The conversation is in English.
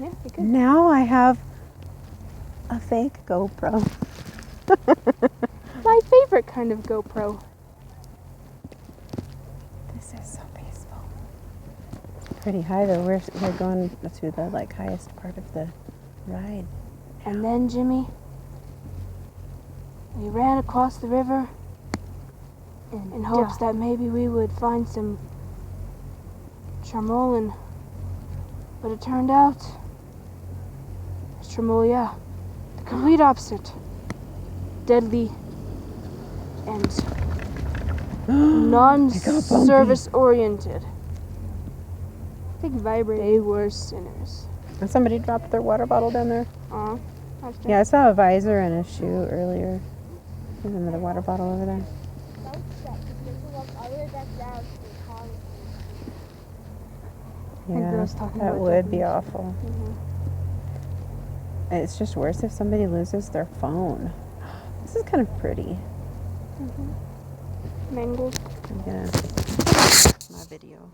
Yeah, you could. Now I have a fake GoPro. My favorite kind of GoPro. This is so peaceful. It's pretty high though. We're going to the like highest part of the ride. And then, Jimmy, we ran across the river in hopes that maybe we would find some Charmolin. But it turned out, Charmolia, the complete opposite. Deadly and non-service oriented. Big vibrate. They were sinners. And somebody dropped their water bottle down there. Yeah. I saw a visor and a shoe earlier. There's another water bottle over there. Yeah, that would be awful. Mm-hmm. It's just worse if somebody loses their phone. This is kind of pretty. Mm-hmm. Mangled. I'm gonna my video.